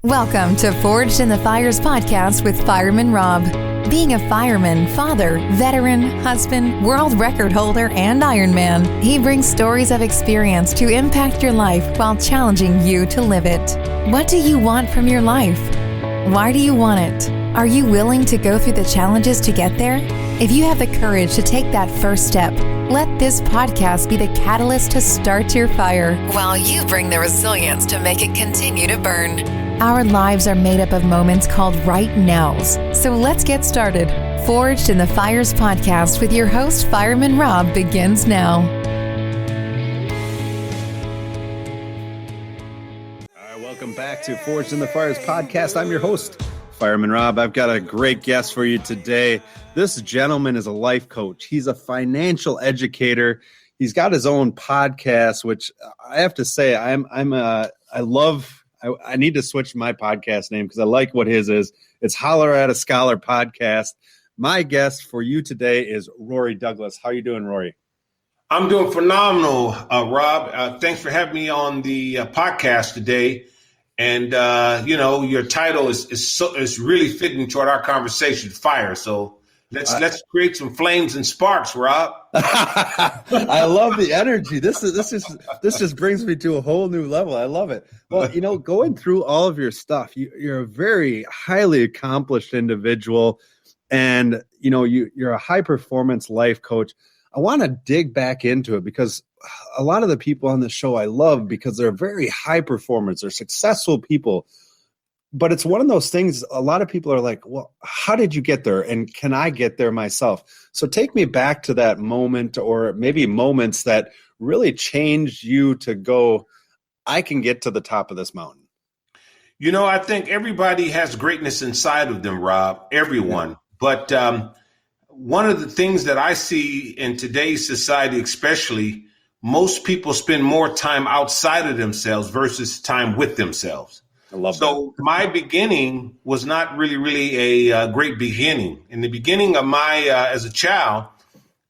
Welcome to Forged in the Fires podcast with Fireman Rob. Being a fireman, father, veteran, husband, world record holder, and Ironman, he brings stories of experience to impact your life while challenging you to live it. What do you want from your life? Why do you want it? Are you willing to go through the challenges to get there? If you have the courage to take that first step, let this podcast be the catalyst to start your fire while you bring the resilience to make it continue to burn. Our lives are made up of moments called right nows. So let's get started. Forged in the Fires podcast with your host, Fireman Rob, begins now. All right, welcome back to Forged in the Fires podcast. I'm your host, Fireman Rob. I've got a great guest for you today. This gentleman is a life coach. He's a financial educator. He's got his own podcast, which I have to say, I love. I need to switch my podcast name because I like what his is. It's Holler at a Scholar podcast. My guest for you today is Rory Douglas. How are you doing, Rory? I'm doing phenomenal, Rob. Thanks for having me on the podcast today. And, your title is really fitting toward our conversation, fire. So let's create some flames and sparks, Rob. I love the energy. This just brings me to a whole new level. I love it. Well, going through all of your stuff, you're a very highly accomplished individual, and you're a high performance life coach. I want to dig back into it because a lot of the people on the show I love because they're very high performers. They're successful people. But it's one of those things, a lot of people are like, well, how did you get there? And can I get there myself? So take me back to that moment or maybe moments that really changed you to go, I can get to the top of this mountain. I think everybody has greatness inside of them, Rob, everyone. Yeah. But one of the things that I see in today's society, especially, most people spend more time outside of themselves versus time with themselves. I love that. My beginning was not really a great beginning. In the beginning of as a child,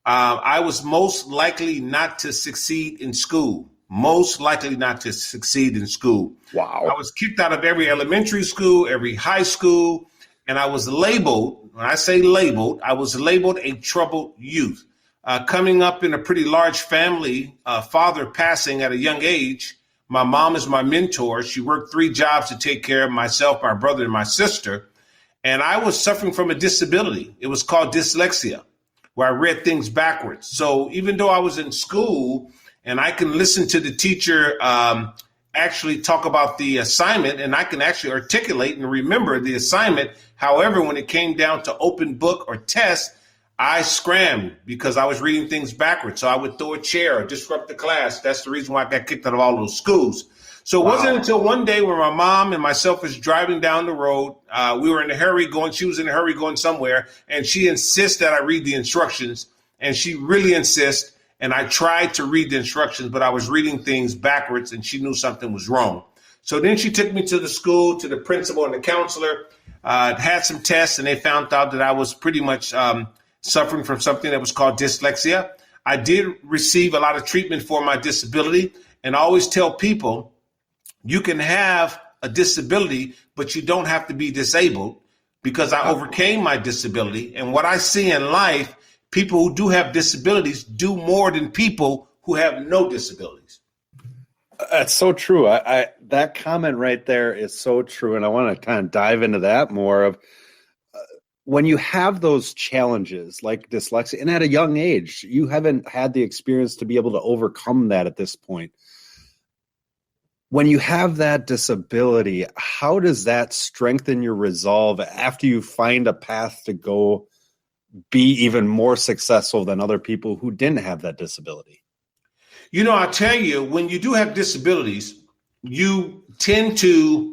I was most likely not to succeed in school. Most likely not to succeed in school. Wow. I was kicked out of every elementary school, every high school, and I was labeled, when I say labeled, I was labeled a troubled youth. Coming up in a pretty large family, father passing at a young age. My mom is my mentor. She worked 3 jobs to take care of myself, my brother, and my sister. And I was suffering from a disability. It was called dyslexia, where I read things backwards. So even though I was in school and I can listen to the teacher actually talk about the assignment, and I can actually articulate and remember the assignment. However, when it came down to open book or test, I scrammed because I was reading things backwards. So I would throw a chair or disrupt the class. That's the reason why I got kicked out of all those schools. So it wasn't until one day when my mom and myself was driving down the road. We were in a hurry she was in a hurry going somewhere. And she insists that I read the instructions. And she really insists. And I tried to read the instructions, but I was reading things backwards and she knew something was wrong. So then she took me to the school, to the principal and the counselor, had some tests, and they found out that I was pretty much suffering from something that was called dyslexia. I did receive a lot of treatment for my disability, and I always tell people you can have a disability, but you don't have to be disabled, because I overcame my disability. And what I see in life, people who do have disabilities do more than people who have no disabilities. That's so true. I that comment right there is so true. And I want to kind of dive into that more of when you have those challenges like dyslexia, and at a young age, you haven't had the experience to be able to overcome that at this point. When you have that disability, how does that strengthen your resolve after you find a path to go be even more successful than other people who didn't have that disability? I tell you, when you do have disabilities, you tend to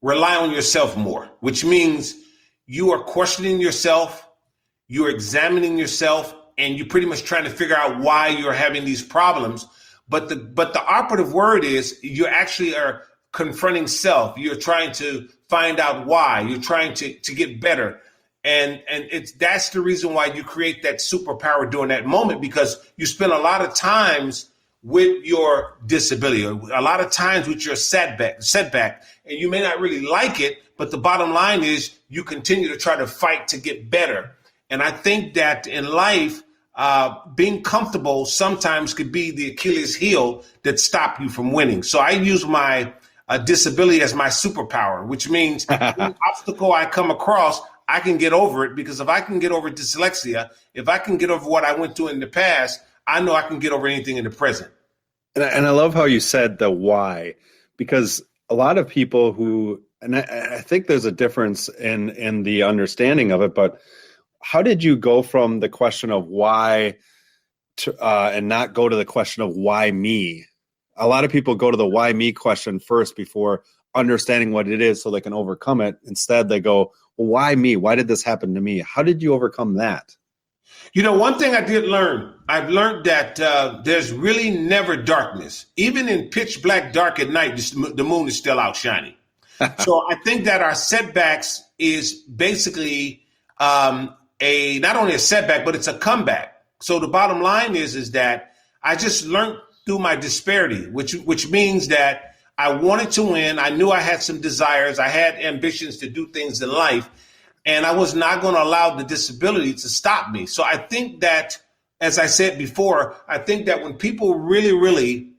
rely on yourself more, which means you are questioning yourself, you're examining yourself, and you're pretty much trying to figure out why you're having these problems. But the operative word is you actually are confronting self. You're trying to find out why. You're trying to get better. And that's the reason why you create that superpower during that moment, because you spend a lot of times with your disability, or a lot of times with your setback, and you may not really like it, but the bottom line is you continue to try to fight to get better. And I think that in life, being comfortable sometimes could be the Achilles heel that stop you from winning. So I use my disability as my superpower, which means any obstacle I come across, I can get over it, because if I can get over dyslexia, if I can get over what I went through in the past, I know I can get over anything in the present. And I love how you said the why, because a lot of people and I think there's a difference in the understanding of it, but how did you go from the question of why to, and not go to the question of why me? A lot of people go to the why me question first before understanding what it is so they can overcome it. Instead, they go, well, why me? Why did this happen to me? How did you overcome that? One thing I did learn, I've learned that there's really never darkness. Even in pitch black dark at night, the moon is still out shining. So I think that our setbacks is basically not only a setback, but it's a comeback. So the bottom line is that I just learned through my disparity, which means that I wanted to win. I knew I had some desires. I had ambitions to do things in life, and I was not going to allow the disability to stop me. So I think that, as I said before, I think that when people really, really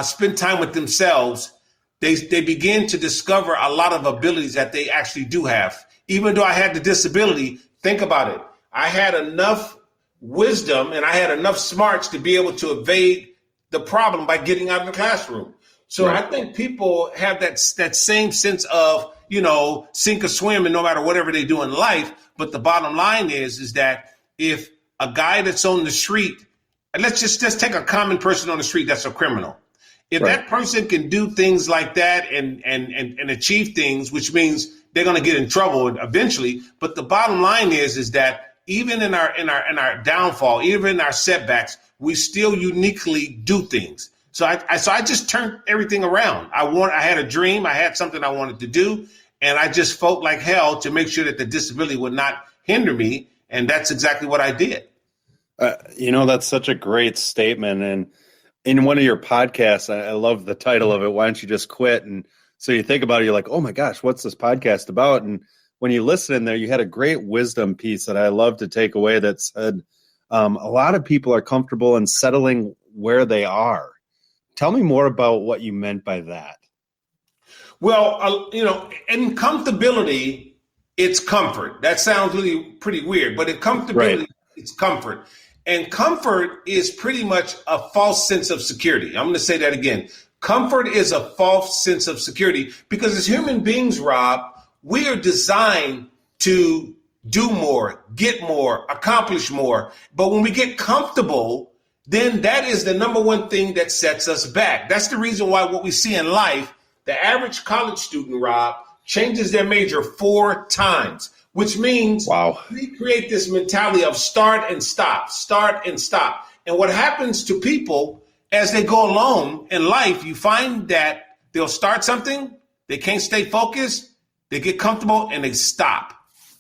spend time with themselves, they begin to discover a lot of abilities that they actually do have. Even though I had the disability, think about it. I had enough wisdom and I had enough smarts to be able to evade the problem by getting out of the classroom. So right. I think people have that same sense of, sink or swim, and no matter whatever they do in life. But the bottom line is that if a guy that's on the street, and let's just take a common person on the street that's a criminal. If right. that person can do things like that and achieve things, which means they're going to get in trouble eventually. But the bottom line is that even in our downfall, even in our setbacks, we still uniquely do things. So I just turned everything around. I had a dream. I had something I wanted to do, and I just fought like hell to make sure that the disability would not hinder me. And that's exactly what I did. That's such a great statement. And in one of your podcasts, I love the title of it, Why Don't You Just Quit? And so you think about it, you're like, oh my gosh, what's this podcast about? And when you listen in there, you had a great wisdom piece that I love to take away that said, a lot of people are comfortable in settling where they are. Tell me more about what you meant by that. Well, in comfortability, it's comfort. That sounds really pretty weird, but in comfortability, right. It's comfort. And comfort is pretty much a false sense of security. I'm going to say that again. Comfort is a false sense of security because as human beings, Rob, we are designed to do more, get more, accomplish more. But when we get comfortable, then that is the number one thing that sets us back. That's the reason why what we see in life, the average college student, Rob, changes their major 4 times, which means we create this mentality of start and stop, start and stop. And what happens to people as they go along in life, you find that they'll start something, they can't stay focused, they get comfortable, and they stop.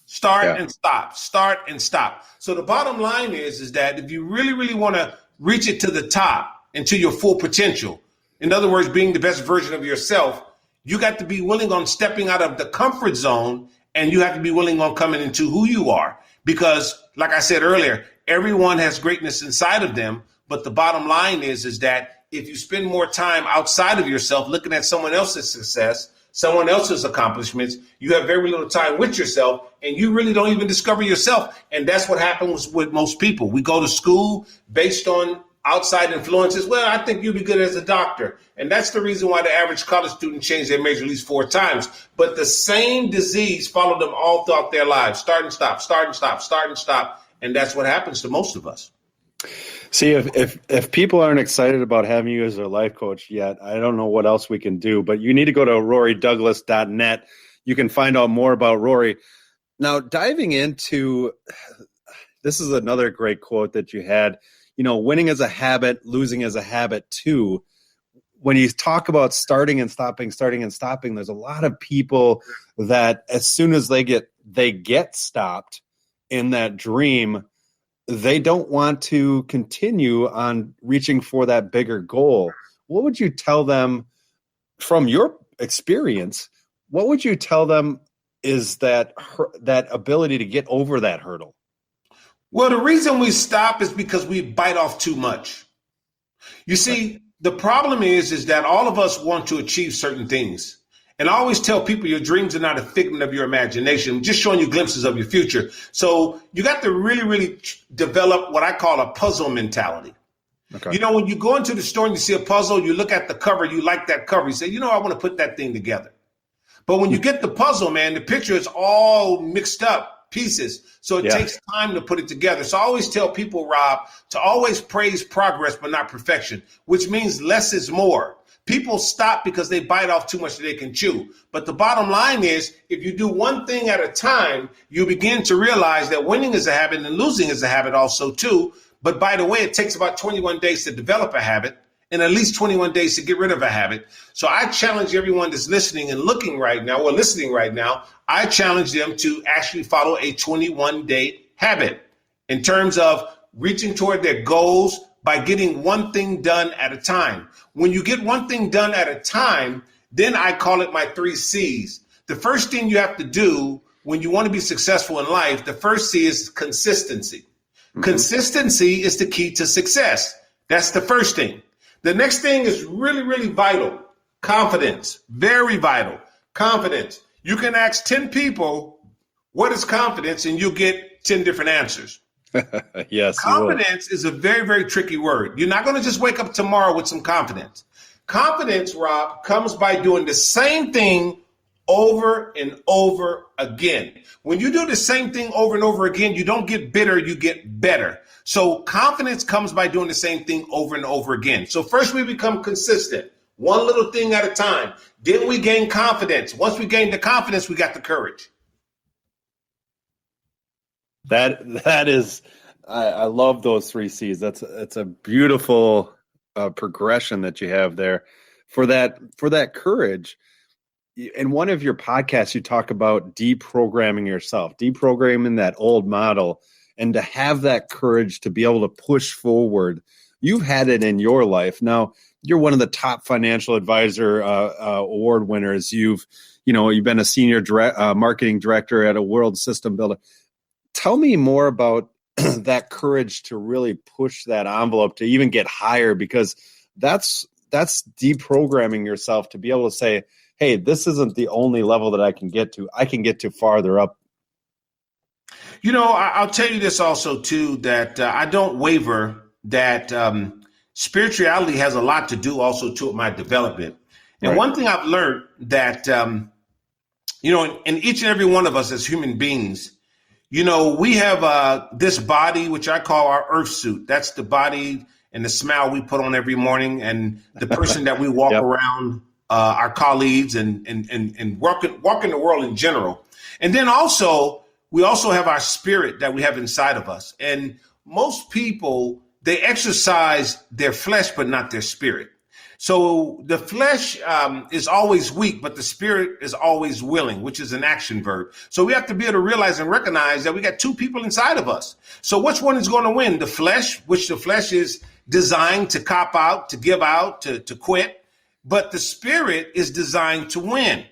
Start and stop, start and stop. So the bottom line is that if you really, really want to reach it to the top and to your full potential, in other words, being the best version of yourself, you got to be willing on stepping out of the comfort zone, and you have to be willing on coming into who you are. Because like I said earlier, everyone has greatness inside of them. But the bottom line is that if you spend more time outside of yourself looking at someone else's success, someone else's accomplishments, you have very little time with yourself, and you really don't even discover yourself. And that's what happens with most people. We go to school based on outside influences. Well, I think you'll be good as a doctor. And that's the reason why the average college student changed their major at least 4 times. But the same disease followed them all throughout their lives. Start and stop, start and stop, start and stop. And that's what happens to most of us. See, if people aren't excited about having you as their life coach yet, I don't know what else we can do, but you need to go to rorydouglas.net. You can find out more about Rory. Now, diving into, this is another great quote that you had, winning is a habit, losing is a habit too. When you talk about starting and stopping, there's a lot of people that as soon as they get stopped in that dream, they don't want to continue on reaching for that bigger goal. What would you tell them from your experience? What would you tell them is that ability to get over that hurdle? Well, the reason we stop is because we bite off too much. You see, the problem is that all of us want to achieve certain things. And I always tell people your dreams are not a figment of your imagination, I'm just showing you glimpses of your future. So you got to really, really develop what I call a puzzle mentality. Okay. You know, when you go into the store and you see a puzzle, you look at the cover, you like that cover, you say, you know, I want to put that thing together. But when you get the puzzle, man, the picture is all mixed up pieces. So it takes time to put it together. So I always tell people, Rob, to always praise progress, but not perfection, which means less is more. People stop because they bite off too much that they can chew. But the bottom line is, if you do one thing at a time, you begin to realize that winning is a habit and losing is a habit also too. But by the way, it takes about 21 days to develop a habit and at least 21 days to get rid of a habit. So I challenge everyone that's listening and looking right now or listening right now, I challenge them to actually follow a 21-day habit in terms of reaching toward their goals by getting one thing done at a time. When you get one thing done at a time, then I call it my 3 C's. The first thing you have to do when you want to be successful in life, the first C is consistency. Mm-hmm. Consistency is the key to success. That's the first thing. The next thing is really, really vital. Confidence. Very vital. Confidence. You can ask 10 people, what is confidence? And you'll get 10 different answers. Yes. Confidence is a very, very tricky word. You're not going to just wake up tomorrow with some confidence. Confidence, Rob, comes by doing the same thing over and over again. When you do the same thing over and over again, you don't get bitter, you get better. So confidence comes by doing the same thing over and over again. So first we become consistent, one little thing at a time. Then we gain confidence. Once we gain the confidence, we got the courage. That is, I love those 3 C's. That's a beautiful progression that you have there for that courage. In one of your podcasts, you talk about deprogramming yourself, deprogramming that old model, and to have that courage to be able to push forward. You've had it in your life. Now, you're one of the top financial advisor award winners. You've been a senior marketing director at a world system builder. Tell me more about that courage to really push that envelope to even get higher, because that's deprogramming yourself to be able to say, hey, this isn't the only level that I can get to. I can get to farther up. You know, I'll tell you this also, too, that I don't waver, that spirituality has a lot to do also, too, with my development. And one thing I've learned that, in each and every one of us as human beings, we have this body, which I call our earth suit. That's the body and the smile we put on every morning, and the person that we walk around, our colleagues, and walk in the world in general. And then we also have our spirit that we have inside of us. And most people, they exercise their flesh, but not their spirit. So the flesh is always weak, but the spirit is always willing, which is an action verb. So we have to be able to realize and recognize that we got 2 people inside of us. So which one is going to win? The flesh, which the flesh is designed to cop out, to give out, to quit. But the spirit is designed to win.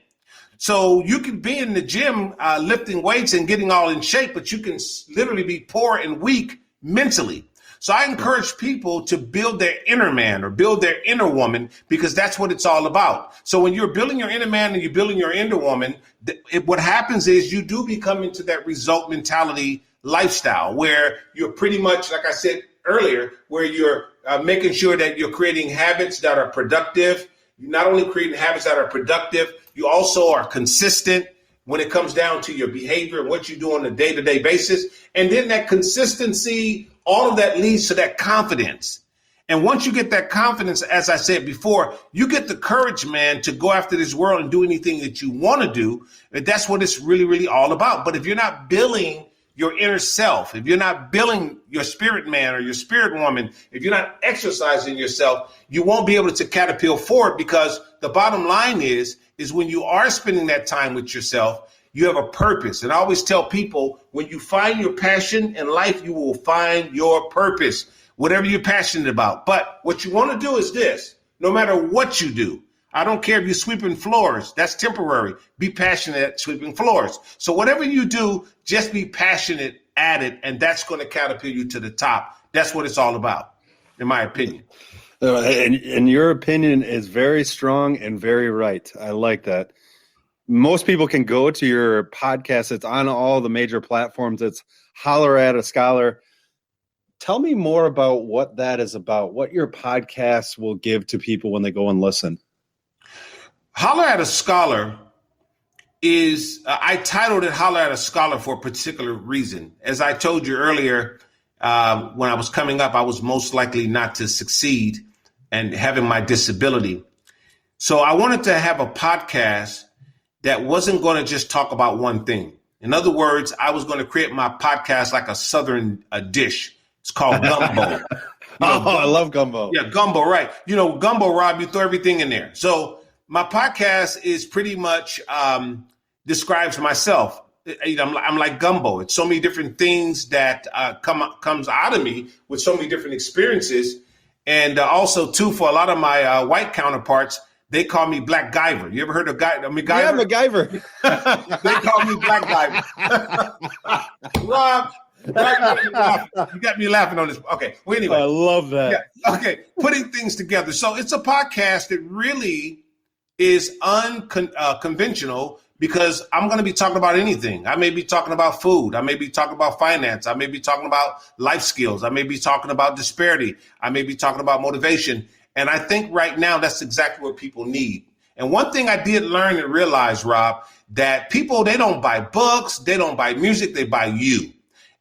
So you can be in the gym lifting weights and getting all in shape, but you can literally be poor and weak mentally. So I encourage people to build their inner man or build their inner woman, because that's what it's all about. So when you're building your inner man and you're building your inner woman, what happens is you do become into that result mentality lifestyle where you're pretty much, like I said earlier, where you're making sure that you're creating habits that are productive. You're not only creating habits that are productive, you also are consistent when it comes down to your behavior and what you do on a day-to-day basis. And then that consistency, all of that leads to that confidence. And once you get that confidence, as I said before, you get the courage, man, to go after this world and do anything that you want to do. And that's what it's really, really all about. But if you're not building your inner self, if you're not building your spirit man or your spirit woman, if you're not exercising yourself, you won't be able to catapult forward, because the bottom line is when you are spending that time with yourself, You have a purpose. And I always tell people, when you find your passion in life, you will find your purpose, whatever you're passionate about. But what you want to do is this: no matter what you do, I don't care if you're sweeping floors, that's temporary. Be passionate at sweeping floors. So whatever you do, just be passionate at it, and that's going to catapult you to the top. That's what it's all about, in my opinion. And your opinion is very strong and very right. I like that. Most people can go to your podcast. It's on all the major platforms. It's Holler at a Scholar. Tell me more about what that is about, what your podcast will give to people when they go and listen. Holler at a Scholar is, I titled it Holler at a Scholar for a particular reason. As I told you earlier, when I was coming up, I was most likely not to succeed and having my disability. So I wanted to have a podcast that wasn't going to just talk about one thing. In other words, I was going to create my podcast like a Southern dish. It's called gumbo. Gumbo. I love gumbo. Yeah, gumbo, right. Gumbo, Rob, you throw everything in there. So my podcast is pretty much describes myself. I'm like gumbo. It's so many different things that comes out of me with so many different experiences. And also, too, for a lot of my white counterparts, they call me Black Guyver. You ever heard of MacGyver? Yeah, MacGyver. They call me Black Guyver. Rob, you got me laughing on this. Okay. Well, anyway. I love that. Yeah, okay. Putting things together. So it's a podcast that really is unconventional, because I'm going to be talking about anything. I may be talking about food. I may be talking about finance. I may be talking about life skills. I may be talking about disparity. I may be talking about motivation. And I think right now that's exactly what people need. And one thing I did learn and realize, Rob, that people, they don't buy books, they don't buy music, they buy you.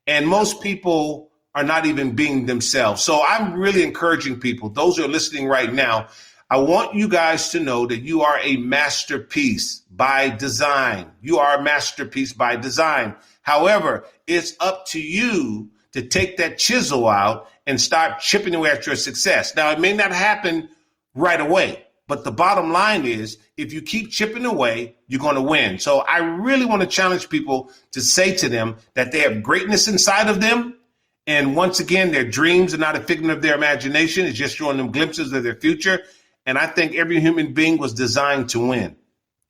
And most people are not even being themselves. So I'm really encouraging people, those who are listening right now, I want you guys to know that you are a masterpiece by design. You are a masterpiece by design. However, it's up to you to take that chisel out and start chipping away at your success. Now, it may not happen right away, but the bottom line is, if you keep chipping away, you're going to win. So I really want to challenge people to say to them that they have greatness inside of them. And once again, their dreams are not a figment of their imagination. It's just showing them glimpses of their future. And I think every human being was designed to win.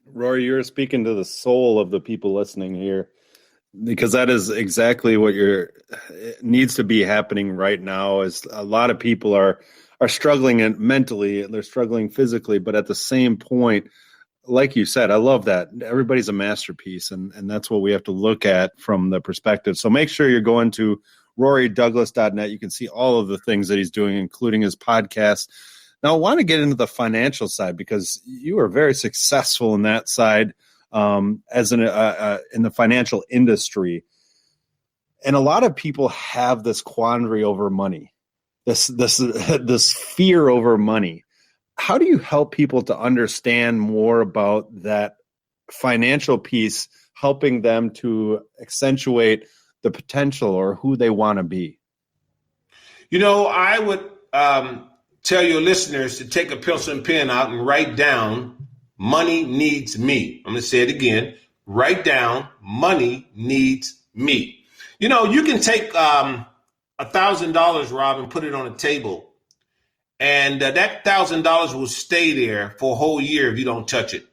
Rory, you're speaking to the soul of the people listening here, because that is exactly what needs to be happening right now. Is a lot of people are struggling mentally, they're struggling physically, but at the same point, like you said, I love that everybody's a masterpiece, and that's what we have to look at from the perspective. So make sure you're going to RoryDouglas.net. You can see all of the things that he's doing, including his podcast. Now, I want to get into the financial side, because you are very successful in that side as in the financial industry. And a lot of people have this quandary over money, this fear over money. How do you help people to understand more about that financial piece, helping them to accentuate the potential or who they want to be? I would tell your listeners to take a pencil and pen out and write down, money needs me. I'm going to say it again. Write down, money needs me. You can take $1,000, Rob, and put it on a table. And that $1,000 will stay there for a whole year if you don't touch it.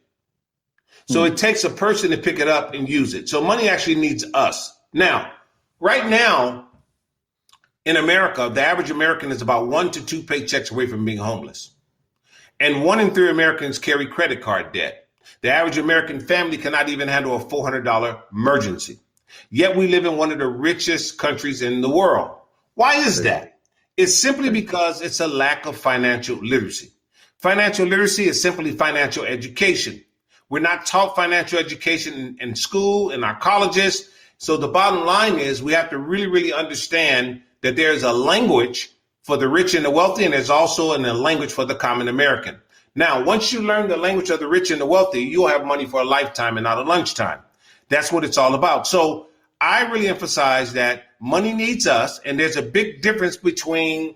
So it takes a person to pick it up and use it. So money actually needs us. Now, right now, in America, the average American is about 1 to 2 paychecks away from being homeless. And 1 in 3 Americans carry credit card debt. The average American family cannot even handle a $400 emergency. Yet we live in one of the richest countries in the world. Why is that? It's simply because it's a lack of financial literacy. Financial literacy is simply financial education. We're not taught financial education in school, in our colleges. So the bottom line is we have to really, really understand that there's a language for the rich and the wealthy, and there's also a language for the common American. Now, once you learn the language of the rich and the wealthy, you'll have money for a lifetime and not a lunchtime. That's what it's all about. So I really emphasize that money needs us, and there's a big difference between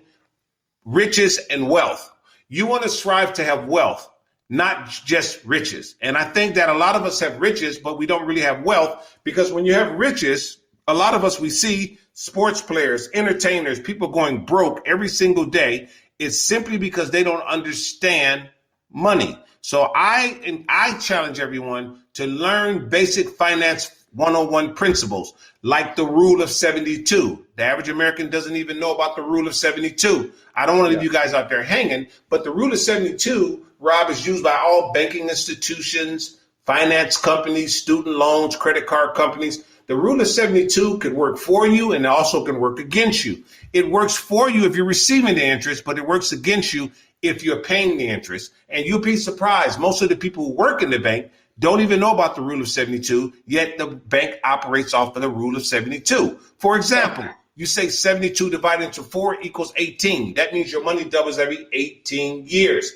riches and wealth. You want to strive to have wealth. not just riches. And I think that a lot of us have riches, but we don't really have wealth, because when you have riches, a lot of us, we see sports players, entertainers, people going broke every single day. It's simply because they don't understand money. So I challenge everyone to learn basic finance 101 principles, like the rule of 72. The average American doesn't even know about the rule of 72. I don't want to leave you guys out there hanging, but the rule of 72, Rob, is used by all banking institutions, finance companies, student loans, credit card companies. The rule of 72 could work for you, and it also can work against you. It works for you if you're receiving the interest, but it works against you if you're paying the interest. And you'll be surprised. Most of the people who work in the bank don't even know about the rule of 72, yet the bank operates off of the rule of 72. For example, you say 72 divided into 4 equals 18. That means your money doubles every 18 years.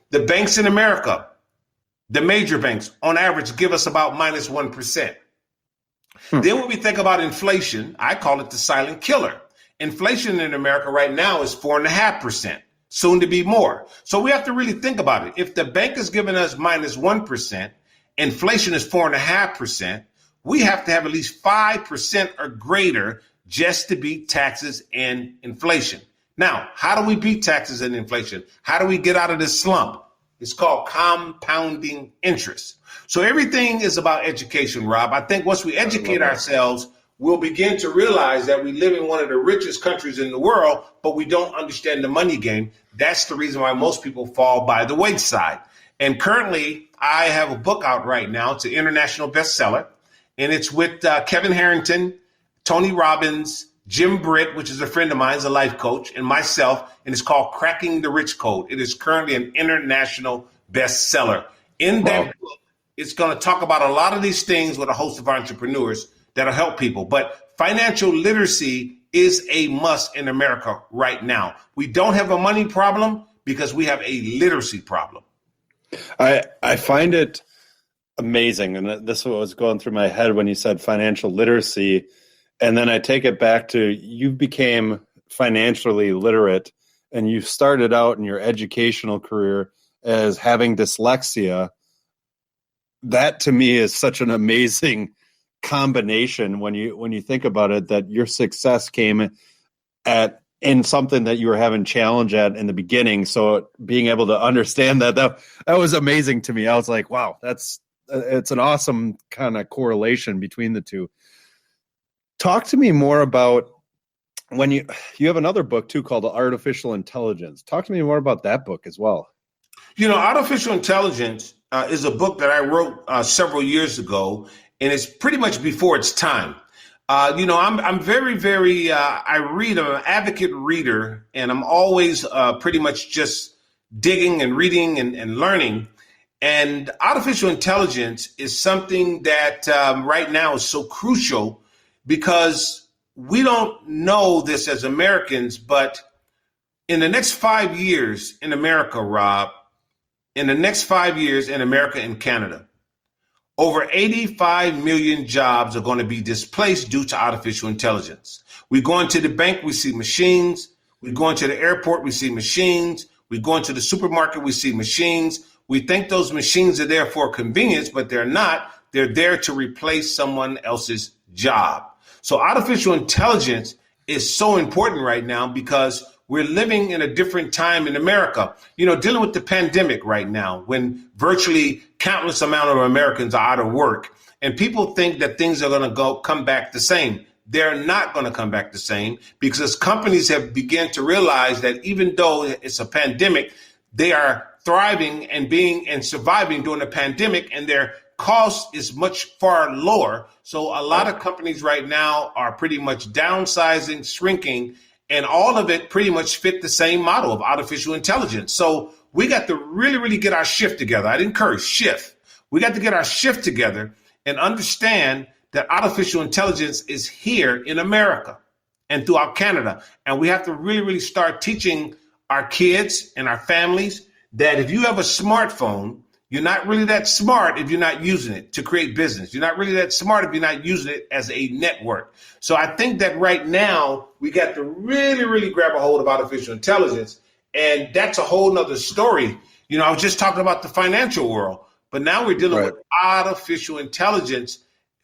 The banks in America, the major banks, on average, give us about minus 1%. Then when we think about inflation, I call it the silent killer. Inflation in America right now is 4.5%, soon to be more. So we have to really think about it. If the bank is giving us minus 1%, inflation is 4.5%, we have to have at least 5% or greater just to beat taxes and inflation. Now, how do we beat taxes and inflation? How do we get out of this slump? It's called compounding interest. So everything is about education, Rob. I think once we educate ourselves, we'll begin to realize that we live in one of the richest countries in the world, but we don't understand the money game. That's the reason why most people fall by the wayside. And currently, I have a book out right now. It's an international bestseller, and it's with Kevin Harrington, Tony Robbins, Jim Britt, which is a friend of mine, is a life coach, and myself, and it's called Cracking the Rich Code. It is currently an international bestseller. In that book, it's going to talk about a lot of these things with a host of entrepreneurs that'll help people. But financial literacy is a must in America right now. We don't have a money problem because we have a literacy problem. I find it amazing, and this was going through my head when you said financial literacy, and then I take it back to you became financially literate, and you started out in your educational career as having dyslexia. That to me is such an amazing combination when you think about it, that your success came in something that you were having challenge at in the beginning. So being able to understand that was amazing to me. I was like, wow, it's an awesome kind of correlation between the two. Talk to me more about when you have another book too called Artificial Intelligence. Talk to me more about that book as well. You know, Artificial Intelligence is a book that I wrote several years ago, and it's pretty much before its time. I'm very, very, I read, I'm an advocate reader, and I'm always pretty much just digging and reading and learning. And artificial intelligence is something that right now is so crucial because we don't know this as Americans, but in the next 5 years in America, Rob, in the next 5 years in America and Canada, over 85 million jobs are going to be displaced due to artificial intelligence. We go into the bank, we see machines. We go into the airport, we see machines. We go into the supermarket, we see machines. We think those machines are there for convenience, but they're not. They're there to replace someone else's job. So artificial intelligence is so important right now because we're living in a different time in America, dealing with the pandemic right now when virtually countless amount of Americans are out of work and people think that things are going to come back the same. They're not going to come back the same because companies have begun to realize that even though it's a pandemic, they are thriving and surviving during the pandemic, and their cost is much far lower. So a lot of companies right now are pretty much downsizing, shrinking, and all of it pretty much fit the same model of artificial intelligence. So we got to really, really get our shift together. I'd encourage shift. We got to get our shift together and understand that artificial intelligence is here in America and throughout Canada. And we have to really, really start teaching our kids and our families that if you have a smartphone, you're not really that smart if you're not using it to create business. You're not really that smart if you're not using it as a network. So I think that right now we got to really, really grab a hold of artificial intelligence. And that's a whole nother story. I was just talking about the financial world, but now we're dealing with artificial intelligence.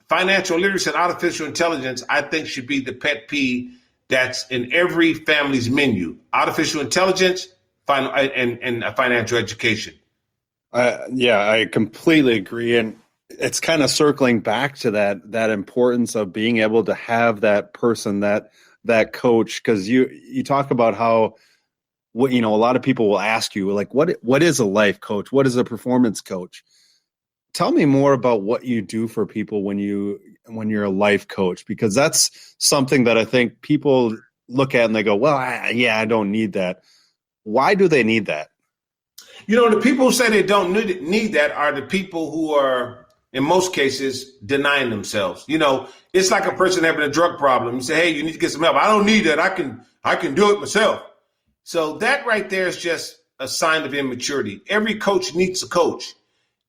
Financial literacy and artificial intelligence, I think, should be the pet peeve that's in every family's menu. Artificial intelligence and financial education. I completely agree. And it's kind of circling back to that importance of being able to have that person, that coach, because you talk about how, a lot of people will ask you, like, what is a life coach? What is a performance coach? Tell me more about what you do for people when you're a life coach, because that's something that I think people look at and they go, well, I don't need that. Why do they need that? The people who say they don't need that are the people who are, in most cases, denying themselves. It's like a person having a drug problem. You say, hey, you need to get some help. I don't need that. I can do it myself. So that right there is just a sign of immaturity. Every coach needs a coach.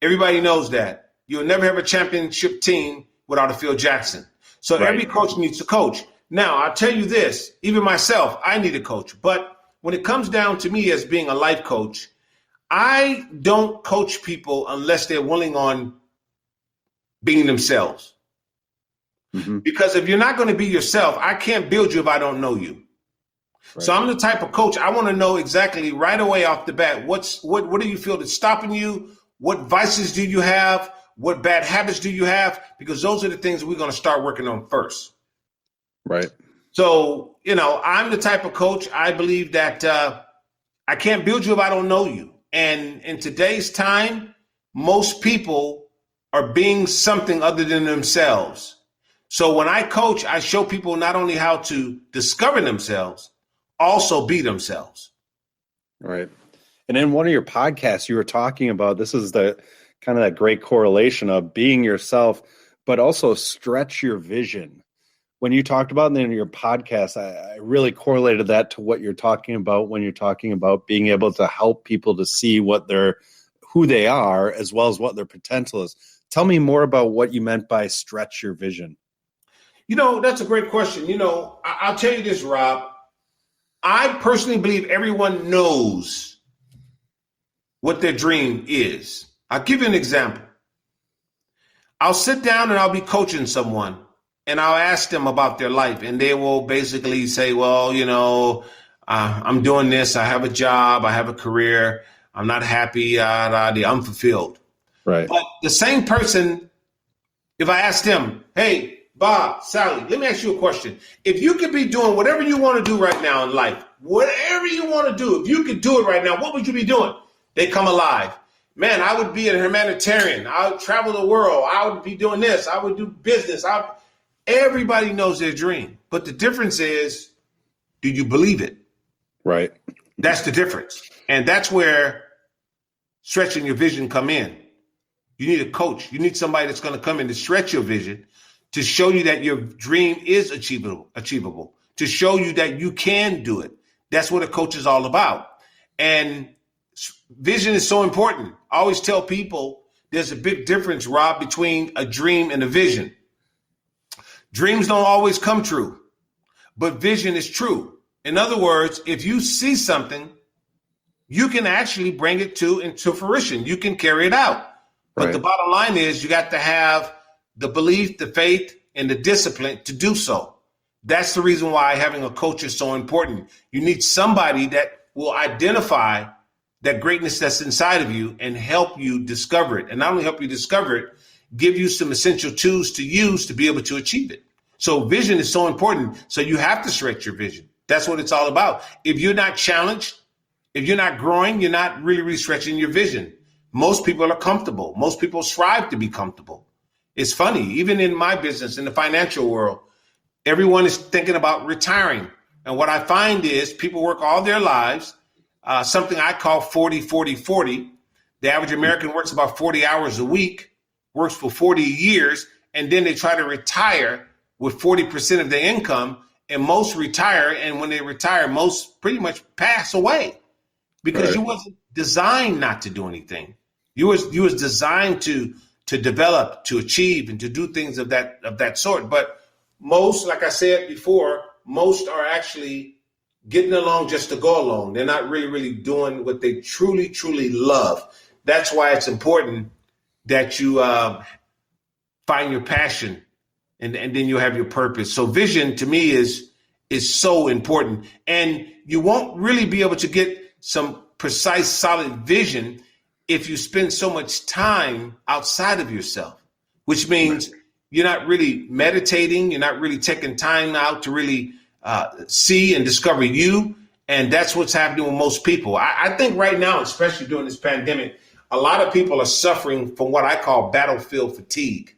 Everybody knows that. You'll never have a championship team without a Phil Jackson. So Every coach needs a coach. Now, I'll tell you this, even myself, I need a coach. But when it comes down to me as being a life coach, I don't coach people unless they're willing on being themselves. Mm-hmm. Because if you're not going to be yourself, I can't build you if I don't know you. Right. So I'm the type of coach, I want to know exactly right away off the bat, what do you feel that's stopping you? What vices do you have? What bad habits do you have? Because those are the things we're going to start working on first. Right. So, I'm the type of coach, I believe that I can't build you if I don't know you. And in today's time, most people are being something other than themselves. So when I coach, I show people not only how to discover themselves, also be themselves. Right. And in one of your podcasts, you were talking about, this is the kind of that great correlation of being yourself, but also stretch your vision. When you talked about it in your podcast, I really correlated that to what you're talking about when you're talking about being able to help people to see who they are, as well as what their potential is. Tell me more about what you meant by stretch your vision. That's a great question. I'll tell you this, Rob. I personally believe everyone knows what their dream is. I'll give you an example. I'll sit down and I'll be coaching someone and I'll ask them about their life, and they will basically say, well, I'm doing this. I have a job. I have a career. I'm not happy. I'm fulfilled. Right. But the same person, if I ask them, hey, Bob, Sally, let me ask you a question. If you could be doing whatever you want to do right now in life, whatever you want to do, if you could do it right now, what would you be doing? They come alive. Man, I would be a humanitarian. I would travel the world. I would be doing this. I would do business. Everybody knows their dream. But the difference is, do you believe it? Right. That's the difference. And that's where stretching your vision come in. You need a coach. You need somebody that's going to come in to stretch your vision, to show you that your dream is achievable, to show you that you can do it. That's what a coach is all about. And vision is so important. I always tell people there's a big difference, Rob, between a dream and a vision. Dreams don't always come true, but vision is true. In other words, if you see something, you can actually bring it into fruition. You can carry it out. But Right. The bottom line is you got to have the belief, the faith, and the discipline to do so. That's the reason why having a coach is so important. You need somebody that will identify that greatness that's inside of you and help you discover it. And not only help you discover it, give you some essential tools to use to be able to achieve it. So vision is so important. So you have to stretch your vision. That's what it's all about. If you're not challenged, if you're not growing, you're not really stretching your vision. Most people are comfortable. Most people strive to be comfortable. It's funny, even in my business, in the financial world, everyone is thinking about retiring. And what I find is people work all their lives, something I call 40-40-40. The average American works about 40 hours a week, works for 40 years, and then they try to retire with 40% of their income. And most retire, and when they retire, most pretty much pass away because Right. you wasn't designed not to do anything. You was designed to develop, to achieve, and to do things of that sort. But most, like I said before, most are actually getting along just to go along. They're not really doing what they truly love. That's why it's important that you find your passion, and then you have your purpose. So vision to me is so important. And you won't really be able to get some precise, solid vision if you spend so much time outside of yourself, which means you're not really meditating. You're not really taking time out to really see and discover you. And that's what's happening with most people. I think right now, especially during this pandemic, a lot of people are suffering from what I call battlefield fatigue.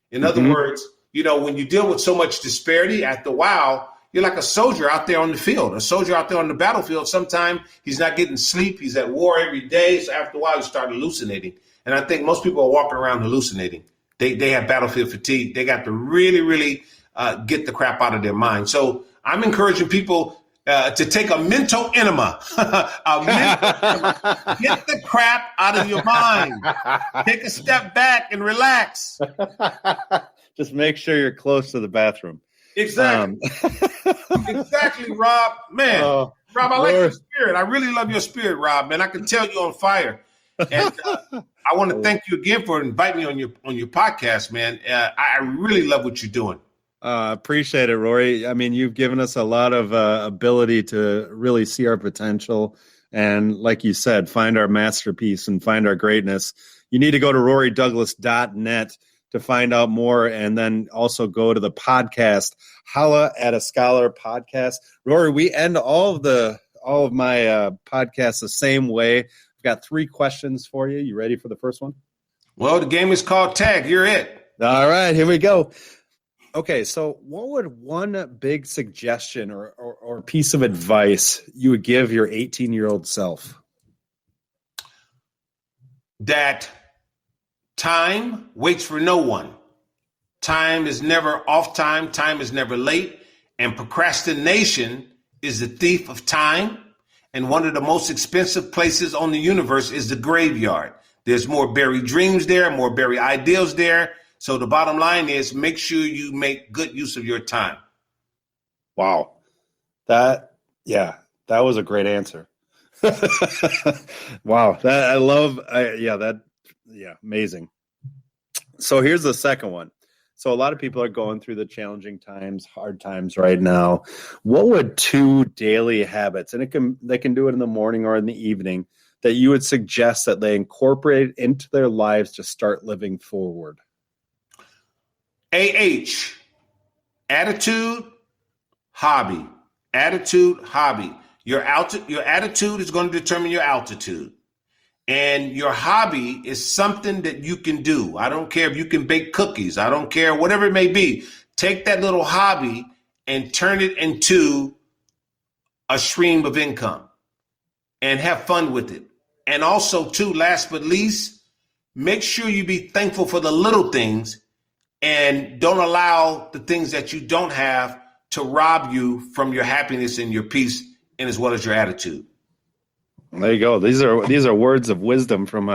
In other words, when you deal with so much disparity, after a while, you're like a soldier out there on the field, a soldier out there on the battlefield. Sometimes he's not getting sleep. He's at war every day. So after a while, you start hallucinating. And I think most people are walking around hallucinating. They have battlefield fatigue. They got to really get the crap out of their mind. So I'm encouraging people to take a mental enema. Get the crap out of your mind. Take a step back and relax. Just make sure you're close to the bathroom. Exactly. Exactly, Rob. Man, Rob, I like your spirit. I really love your spirit, Rob. Man, I can tell you're on fire. And I want to thank you again for inviting me on your podcast, man. I really love what you're doing. Appreciate it, Rory. I mean, you've given us a lot of ability to really see our potential. And like you said, find our masterpiece and find our greatness. You need to go to rorydouglas.net to find out more, and then also go to the podcast, Holla at a Scholar podcast. Rory, we end all of my podcasts the same way. I've got 3 questions for you. You ready for the first one? Well, the game is called Tag. You're it. All right, here we go. Okay, so what would one big suggestion or piece of advice you would give your 18-year-old self? That time waits for no one. Time is never off time. Time is never late. And procrastination is the thief of time. And one of the most expensive places on the universe is the graveyard. There's more buried dreams there, more buried ideals there. So the bottom line is make sure you make good use of your time. Wow. That was a great answer. Wow. Amazing. So here's the second one. So a lot of people are going through the challenging times, hard times right now. What would 2 daily habits, and they can do it in the morning or in the evening, that you would suggest that they incorporate into their lives to start living forward? AH, attitude, hobby. Attitude, hobby. Your attitude is going to determine your altitude. And your hobby is something that you can do. I don't care if you can bake cookies. I don't care, whatever it may be. Take that little hobby and turn it into a stream of income and have fun with it. And also, too, last but least, make sure you be thankful for the little things and don't allow the things that you don't have to rob you from your happiness and your peace, and as well as your attitude. There you go. These are words of wisdom from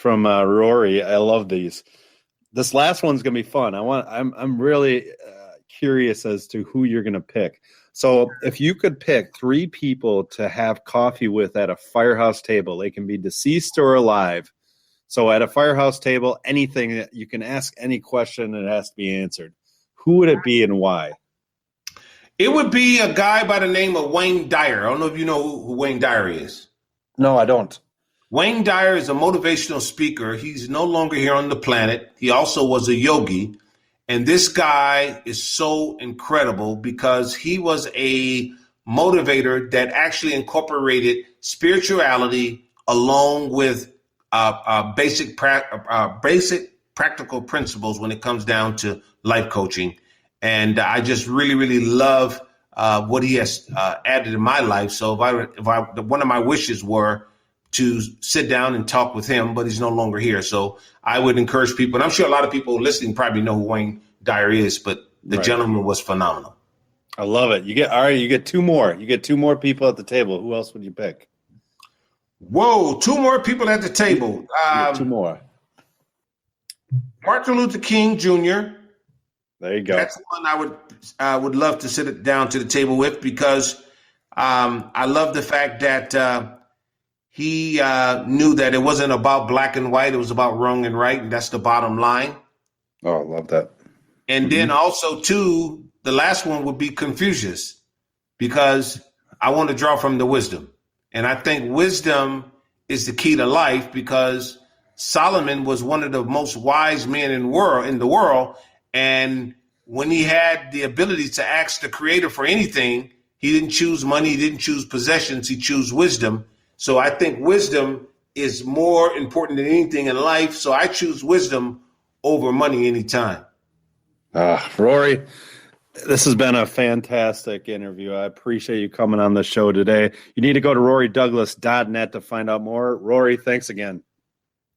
Rory. I love these. This last one's gonna be fun. I'm really curious as to who you're gonna pick. So if you could pick 3 people to have coffee with at a firehouse table, they can be deceased or alive. So at a firehouse table, anything that you can ask any question and it has to be answered. Who would it be and why? It would be a guy by the name of Wayne Dyer. I don't know if you know who Wayne Dyer is. No, I don't. Wayne Dyer is a motivational speaker. He's no longer here on the planet. He also was a yogi. And this guy is so incredible because he was a motivator that actually incorporated spirituality along with basic practical principles when it comes down to life coaching. And I just really love what he has added in my life. So one of my wishes were to sit down and talk with him, but he's no longer here. So I would encourage people, and I'm sure a lot of people listening probably know who Wayne Dyer is, but the gentleman was phenomenal. I love it. You get 2 more. You get 2 more people at the table. Who else would you pick? Whoa, 2 more people at the table. 2 more. Martin Luther King Jr. There you go. That's one I would love to sit down to the table with because I love the fact that he knew that it wasn't about black and white. It was about wrong and right. And that's the bottom line. Oh, I love that. And then also, too, the last one would be Confucius, because I want to draw from the wisdom. And I think wisdom is the key to life, because Solomon was one of the most wise men in the world. And when he had the ability to ask the Creator for anything, he didn't choose money, he didn't choose possessions, he chose wisdom. So I think wisdom is more important than anything in life. So I choose wisdom over money anytime. Rory, this has been a fantastic interview. I appreciate you coming on the show today. You need to go to rorydouglas.net to find out more. Rory, thanks again.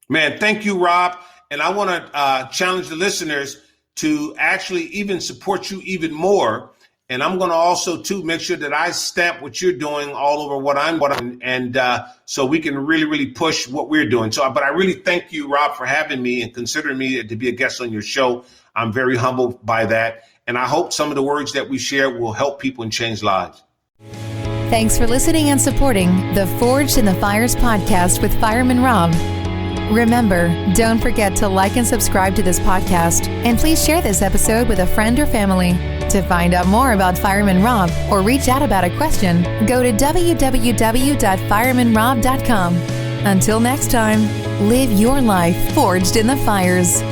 Man, thank you, Rob. And I want to challenge the listeners to actually even support you even more. And I'm going to also, too, make sure that I stamp what you're doing all over what I'm and so we can really, really push what we're doing. But I really thank you, Rob, for having me and considering me to be a guest on your show. I'm very humbled by that. And I hope some of the words that we share will help people and change lives. Thanks for listening and supporting the Forged in the Fires podcast with Fireman Rob. Remember, don't forget to like and subscribe to this podcast, and please share this episode with a friend or family. To find out more about Fireman Rob or reach out about a question, go to www.firemanrob.com. Until next time, live your life forged in the fires.